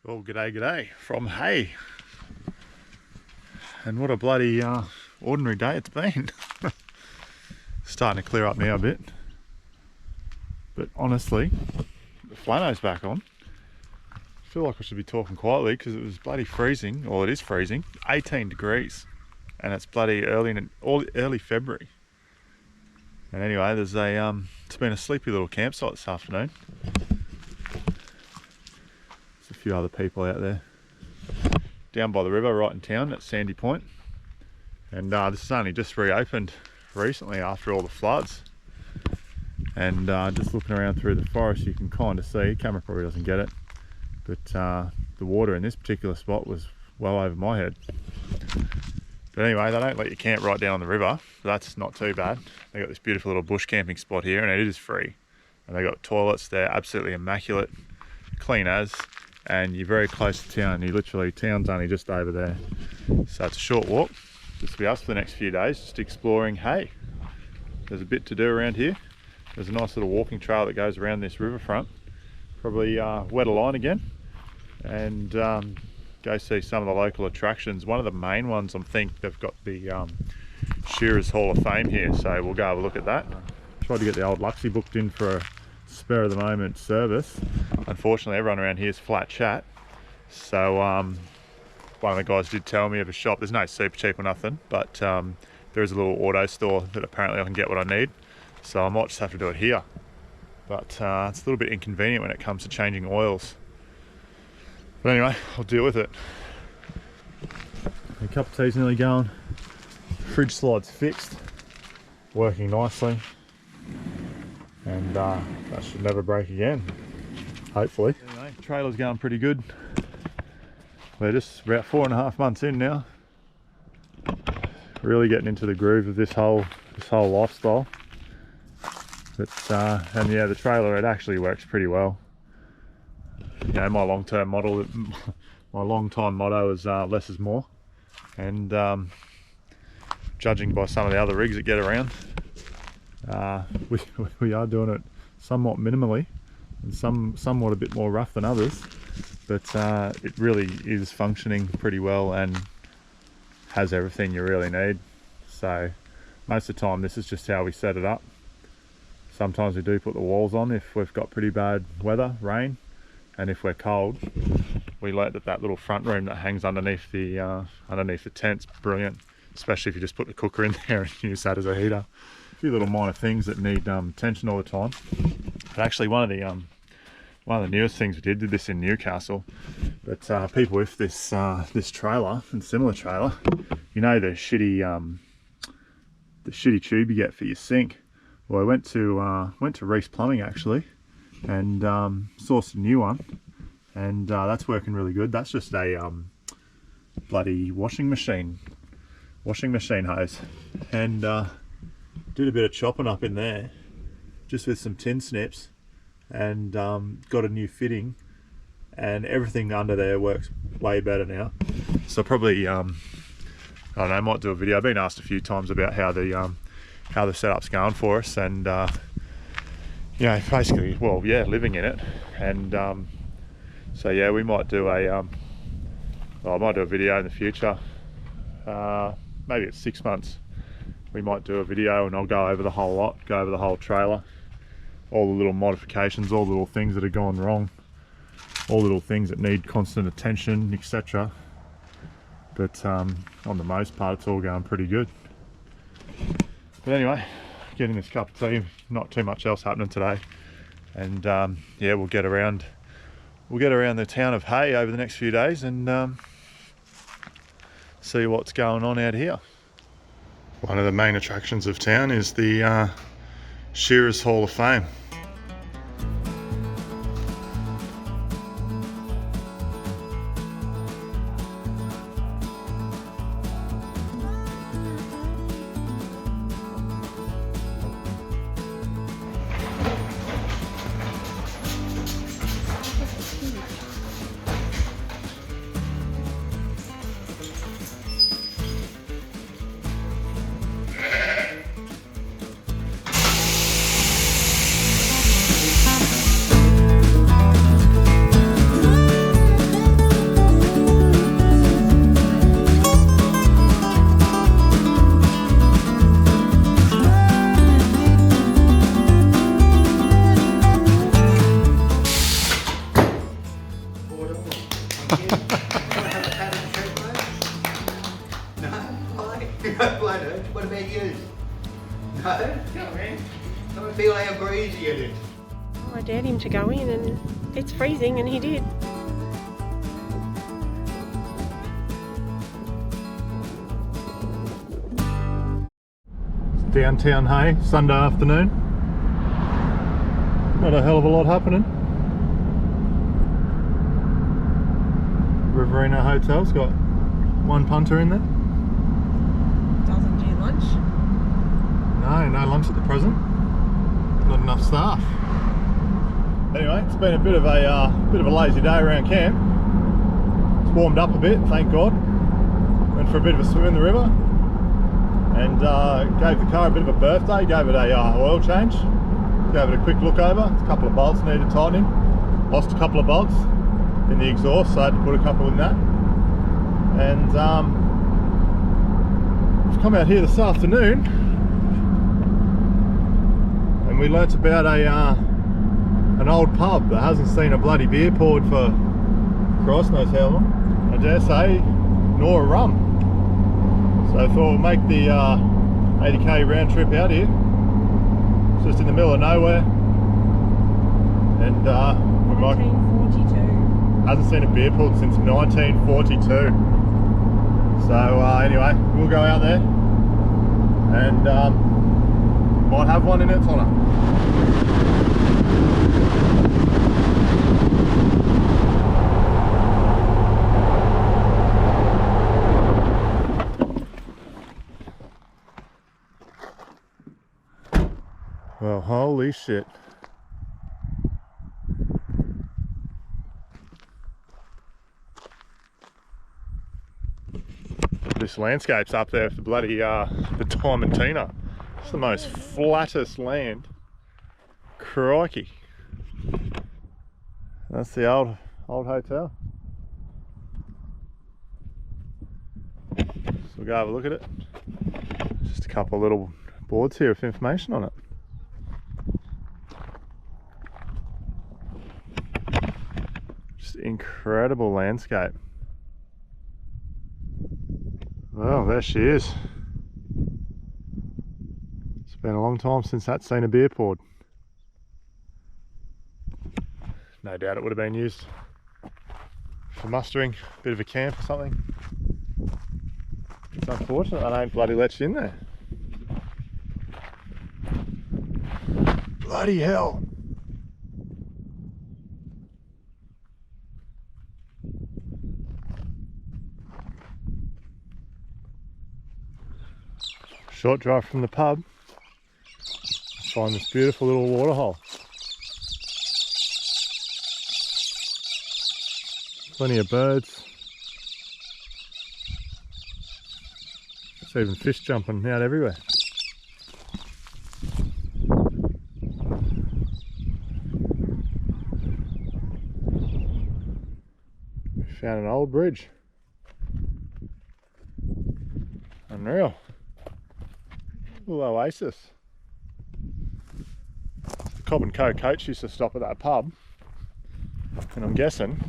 Well, g'day from Hay. And what a bloody ordinary day it's been. Starting to clear up now a bit. But honestly, the flano's back on. I feel like I should be talking quietly because it was bloody freezing, or it is freezing, 18 degrees. And it's bloody early February. And anyway, there's it's been a sleepy little campsite this afternoon. There's a few other people out there. Down by the river, right in town at Sandy Point. And this has only just reopened recently after all the floods. And just looking around through the forest, you can kind of see, camera probably doesn't get it, but the water in this particular spot was well over my head. But anyway, they don't let you camp right down on the river, but that's not too bad. They got this beautiful little bush camping spot here, and it is free. And they got toilets, they're absolutely immaculate, clean as, and you're very close to town. Town's only just over there. So it's a short walk. This will be us for the next few days, just exploring Hay. There's a bit to do around here. There's a nice little walking trail that goes around this riverfront. Probably wet a line again, and go see some of the local attractions. One of the main ones, I think they've got the Shearers Hall of Fame here, so we'll go have a look at that. Tried to get the old Luxy booked in for a spur of the moment service. Unfortunately, everyone around here is flat chat. So one of the guys did tell me of a shop. There's no super cheap or nothing, but there is a little auto store that apparently I can get what I need. So I might just have to do it here. But it's a little bit inconvenient when it comes to changing oils. But anyway, I'll deal with it. A cup of tea's nearly going. Fridge slide's fixed, working nicely, and that should never break again, hopefully. Anyway, trailer's going pretty good. We're just about 4.5 months in now. Really getting into the groove of this whole lifestyle. But and yeah, the trailer, it actually works pretty well. You know, my long-time motto is less is more, and judging by some of the other rigs that get around, we are doing it somewhat minimally, and somewhat a bit more rough than others, but it really is functioning pretty well and has everything you really need. So most of the time this is just how we set it up. Sometimes we do put the walls on if we've got pretty bad weather, rain, and if we're cold, we let that little front room that hangs underneath the tent's brilliant, especially if you just put the cooker in there and use that as a heater. A few little minor things that need attention all the time. But actually, one of the newest things we did this in Newcastle. But people with this trailer and similar trailer, you know, the shitty tube you get for your sink. Well, I went to Reese Plumbing actually, and sourced a new one, and that's working really good. That's just a bloody washing machine hose, and did a bit of chopping up in there just with some tin snips, and got a new fitting, and everything under there works way better now. So probably I don't know, I might do a video. I've been asked a few times about how the setup's going for us, and you know, basically, well, yeah, living in it. And so yeah, we might do I might do a video in the future. Maybe it's 6 months. We might do a video and I'll go over the whole lot, go over the whole trailer, all the little modifications, all the little things that have gone wrong, all the little things that need constant attention, etc. But on the most part, it's all going pretty good. But anyway, getting this cup of tea, not too much else happening today, and yeah, we'll get around the town of Hay over the next few days and see what's going on out here. One of the main attractions of town is the Shearers Hall of Fame. What about you? No? No, man. I don't feel how breezy it is. I dared him to go in and it's freezing and he did. It's downtown Hay, Sunday afternoon. Not a hell of a lot happening. Riverina Hotel's got one punter in there. Doesn't do lunch. No lunch at the present. Not enough staff. Anyway, it's been a bit of a lazy day around camp. It's warmed up a bit, thank God. Went for a bit of a swim in the river and gave the car a bit of a birthday. Gave it a oil change. Gave it a quick look over. A couple of bolts needed tightening. Lost a couple of bolts in the exhaust, so I had to put a couple in that. And we've come out here this afternoon and we learnt about an old pub that hasn't seen a bloody beer poured for Christ knows how long, I dare say, nor a rum. So I thought we'll make the 80k round trip out here. It's just in the middle of nowhere, and we might, 1942. hasn't seen a beer poured since 1942. So anyway, we'll go out there and might have one in its honour. Well, holy shit. This landscape's up there for the bloody the Diamantina. It's the most flattest land. Crikey. That's the old hotel. So we'll go have a look at it. Just a couple of little boards here with information on it. Just incredible landscape. Well, there she is. It's been a long time since that's seen a beer poured. No doubt it would have been used for mustering, a bit of a camp or something. It's unfortunate I don't bloody let you in there. Bloody hell. Short drive from the pub, find this beautiful little waterhole. Plenty of birds. There's even fish jumping out everywhere. We found an old bridge. Unreal. Little oasis. The Cobb and Co coach used to stop at that pub, and I'm guessing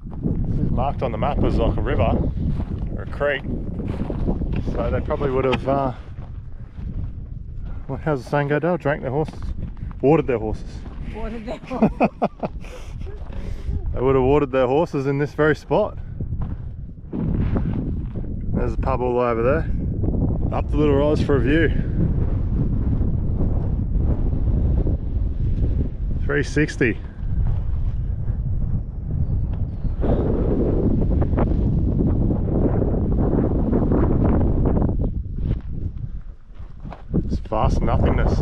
this is marked on the map as like a river or a creek, so they probably would have well, how's the saying go, Dale? Drank their horses? Watered their horses. Watered their horses. They would have watered their horses in this very spot. There's a pub all over there. Up the little rise for a view. 360. It's vast nothingness.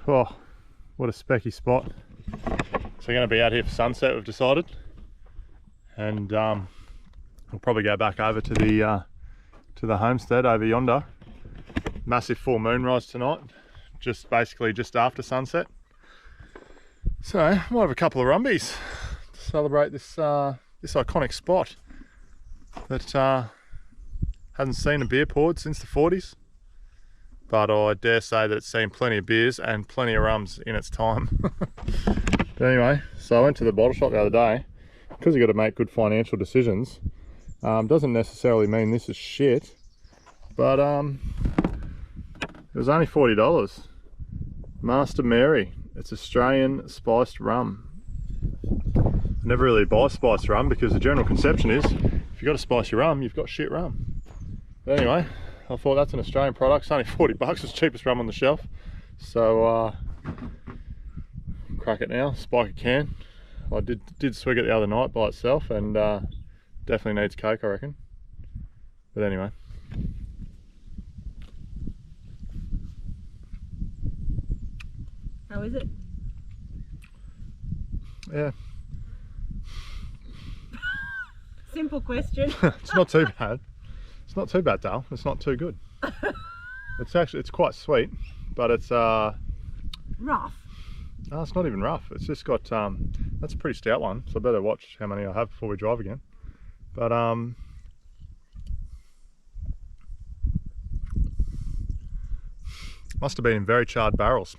Oh, what a specky spot. So we're going to be out here for sunset, we've decided. And we'll probably go back over to the homestead over yonder. Massive full moonrise tonight, basically just after sunset. So might have a couple of rumbies to celebrate this this iconic spot that hasn't seen a beer poured since the 40s. But I dare say that it's seen plenty of beers and plenty of rums in its time. But anyway, so I went to the bottle shop the other day, because you got to make good financial decisions. Doesn't necessarily mean this is shit, but it was only $40. Master Mary, it's Australian spiced rum. I never really buy spiced rum because the general conception is if you've got to spice your rum, you've got shit rum. But anyway, I thought that's an Australian product. It's only $40, it's the cheapest rum on the shelf. So crack it now, spike a can. I did swig it the other night by itself, and definitely needs Coke, I reckon. But anyway. How is it? Yeah. Simple question. It's not too bad. It's not too bad, Dale. It's not too good. It's quite sweet, but it's rough. No, it's not even rough. It's just got that's a pretty stout one, so I better watch how many I have before we drive again. But must have been in very charred barrels.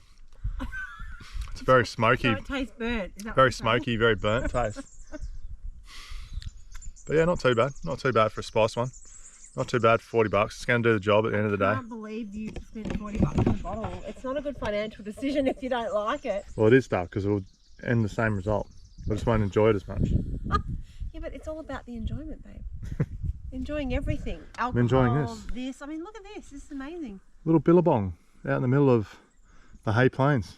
It's very smoky. So it tastes burnt. Is that Very what you're saying? smoky, very burnt taste. But yeah, not too bad. Not too bad for a spice one. Not too bad for $40. It's going to do the job at the end of the day. I can't believe you spent $40 on a bottle. It's not a good financial decision if you don't like it. Well, it is tough because it will end the same result. I just won't enjoy it as much. Yeah, but it's all about the enjoyment, babe. Enjoying everything. Alcohol, I'm enjoying this. I mean, look at this. This is amazing. Little billabong out in the middle of the hay plains.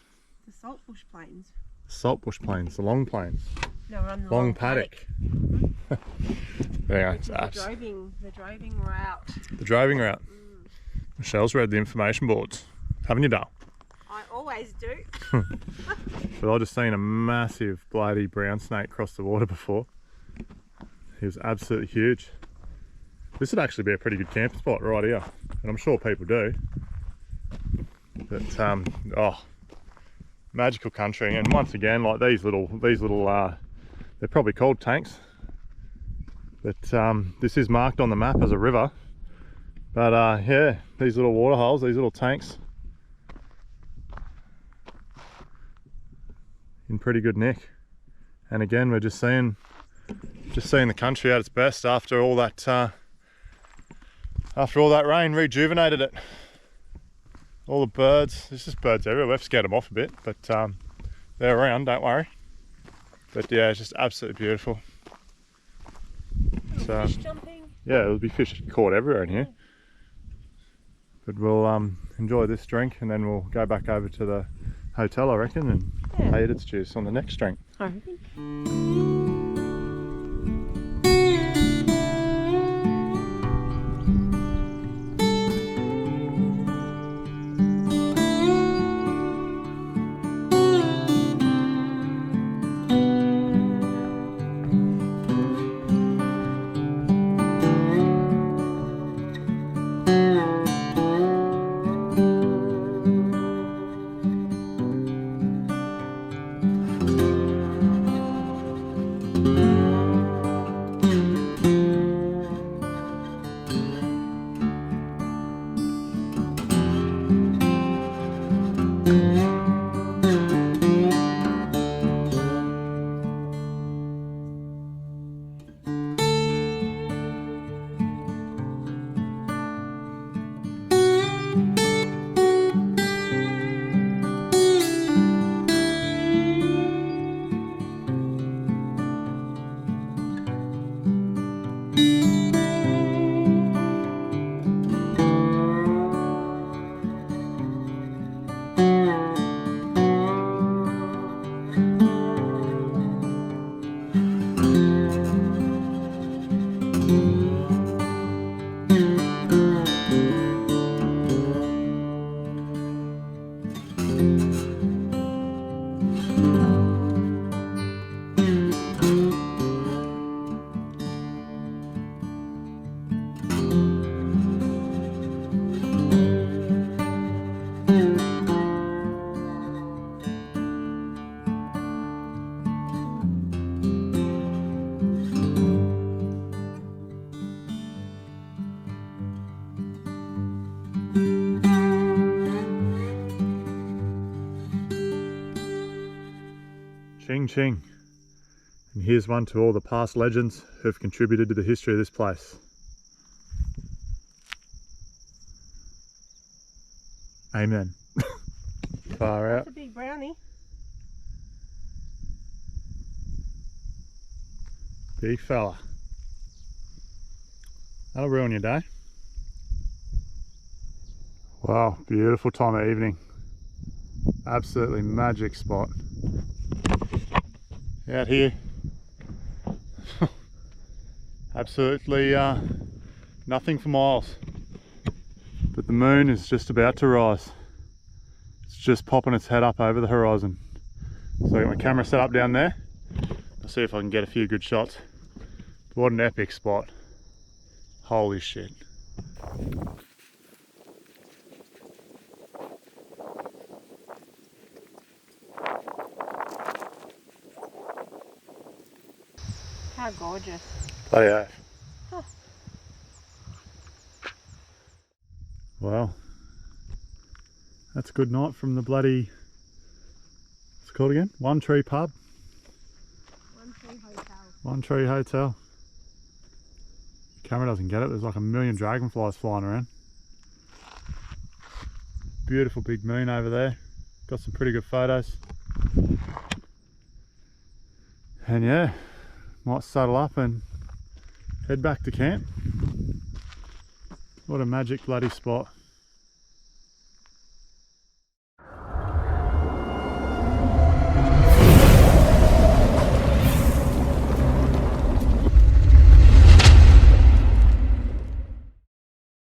The saltbush plains. Saltbush plains, the long plains. No, we're on the Long paddock. Yeah, it's The droving route. The droving route. Michelle's read the information boards. Haven't you, Dale? I always do. But I just seen a massive bloody brown snake cross the water before. He was absolutely huge. This would actually be a pretty good camping spot right here, and I'm sure people do. But oh, magical country. And once again, like these little they're probably called tanks, but this is marked on the map as a river. But yeah, these little water holes, these little tanks, in pretty good nick. And again, we're just seeing the country at its best after all that rain rejuvenated it. All the birds, there's just birds everywhere. We've scared them off a bit, but they're around, don't worry. But yeah, it's just absolutely beautiful. So Fish jumping. yeah, there'll be fish caught everywhere in here. But we'll enjoy this drink and then we'll go back over to the hotel, I reckon, and pay its dues on the next drink. I reckon. Ching ching. And here's one to all the past legends who have contributed to the history of this place. Amen. Far out. That's a big brownie. Big fella. That'll ruin your day. Wow, beautiful time of evening. Absolutely magic spot. Out here. Absolutely nothing for miles. But the moon is just about to rise. It's just popping its head up over the horizon. So I got my camera set up down there. I'll see if I can get a few good shots. What an epic spot. Holy shit. How gorgeous. Bloody oath. Huh. Well, that's a good night from the bloody, what's it called again? One Tree Pub. One Tree Hotel. One Tree Hotel. Camera doesn't get it, there's like a million dragonflies flying around. Beautiful big moon over there. Got some pretty good photos. And yeah, might saddle up and head back to camp. What a magic bloody spot.